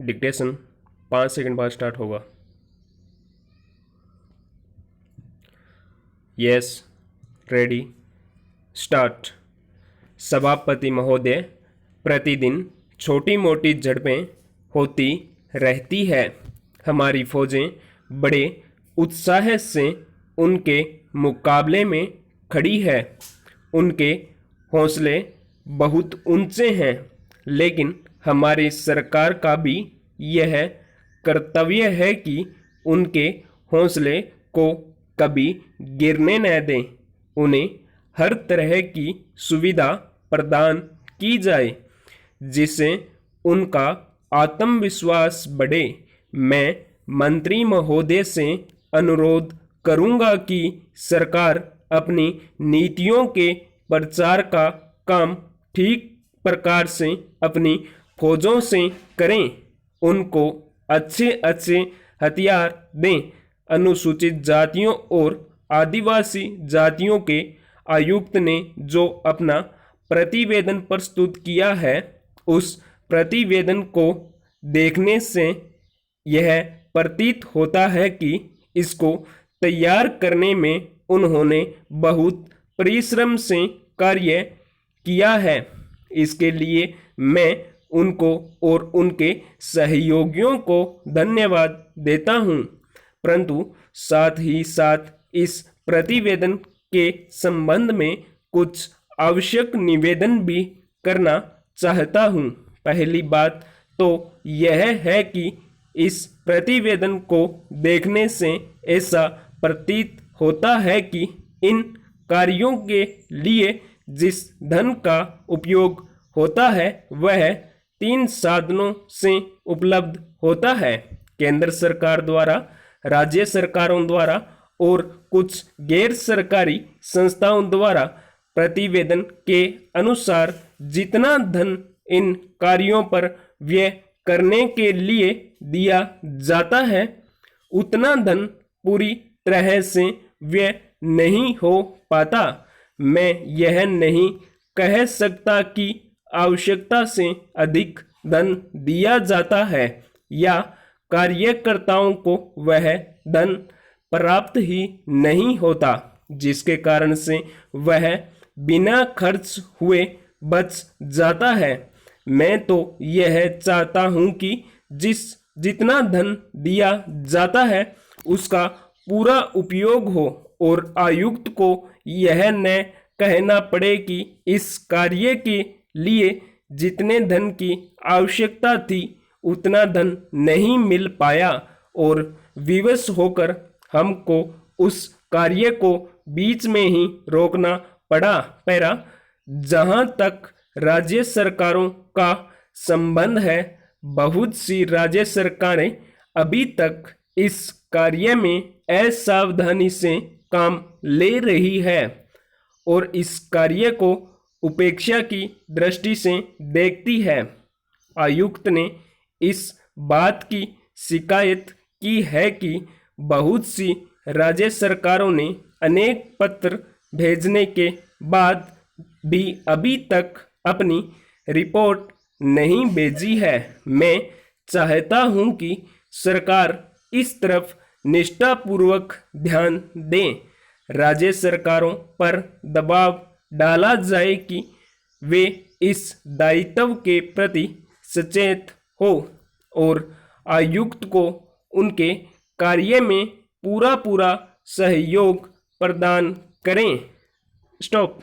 Dictation 5 second बाद start होगा। Yes, ready, start. सभापति महोदय, प्रतिदिन छोटी मोटी झड़पें होती रहती है। हमारी फौजें बड़े उत्साह से उनके मुकाबले में खड़ी है। उनके हौसले बहुत ऊंचे हैं, लेकिन हमारी सरकार का भी यह कर्तव्य है कि उनके हौसले को कभी गिरने न दें। उन्हें हर तरह की सुविधा प्रदान की जाए जिससे उनका आत्मविश्वास बढ़े। मैं मंत्री महोदय से अनुरोध करूंगा कि सरकार अपनी नीतियों के प्रचार का काम ठीक प्रकार से अपनी फौजों से करें। उनको अच्छे अच्छे हथियार दें। अनुसूचित जातियों और आदिवासी जातियों के आयुक्त ने जो अपना प्रतिवेदन प्रस्तुत किया है, उस प्रतिवेदन को देखने से यह प्रतीत होता है कि इसको तैयार करने में उन्होंने बहुत परिश्रम से कार्य किया है। इसके लिए मैं उनको और उनके सहयोगियों को धन्यवाद देता हूं, परंतु साथ ही साथ इस प्रतिवेदन के संबंध में कुछ आवश्यक निवेदन भी करना चाहता हूं। पहली बात तो यह है कि इस प्रतिवेदन को देखने से ऐसा प्रतीत होता है कि इन कार्यों के लिए जिस धन का उपयोग होता है वह 3 साधनों से उपलब्ध होता है: केंद्र सरकार द्वारा, राज्य सरकारों द्वारा और कुछ गैर सरकारी संस्थाओं द्वारा। प्रतिवेदन के अनुसार जितना धन इन कार्यों पर व्यय करने के लिए दिया जाता है, उतना धन पूरी तरह से व्यय नहीं हो पाता। मैं यह नहीं कह सकता कि आवश्यकता से अधिक धन दिया जाता है या कार्यकर्ताओं को वह धन प्राप्त ही नहीं होता, जिसके कारण से वह बिना खर्च हुए बच जाता है। मैं तो यह चाहता हूं कि जितना धन दिया जाता है उसका पूरा उपयोग हो और आयुक्त को यह न कहना पड़े कि इस कार्य के लिए जितने धन की आवश्यकता थी उतना धन नहीं मिल पाया और विवश होकर हमको उस कार्य को बीच में ही रोकना पड़ा। पैरा, जहां तक राज्य सरकारों का संबंध है, बहुत सी राज्य सरकारें अभी तक इस कार्य में असावधानी से काम ले रही है और इस कार्य को उपेक्षा की दृष्टि से देखती है। आयुक्त ने इस बात की शिकायत की है कि बहुत सी राज्य सरकारों ने अनेक पत्र भेजने के बाद भी अभी तक अपनी रिपोर्ट नहीं भेजी है। मैं चाहता हूं कि सरकार इस तरफ निष्ठापूर्वक ध्यान दें। राज्य सरकारों पर दबाव डाला जाए कि वे इस दायित्व के प्रति सचेत हो और आयुक्त को उनके कार्य में पूरा सहयोग प्रदान करें। स्टॉप।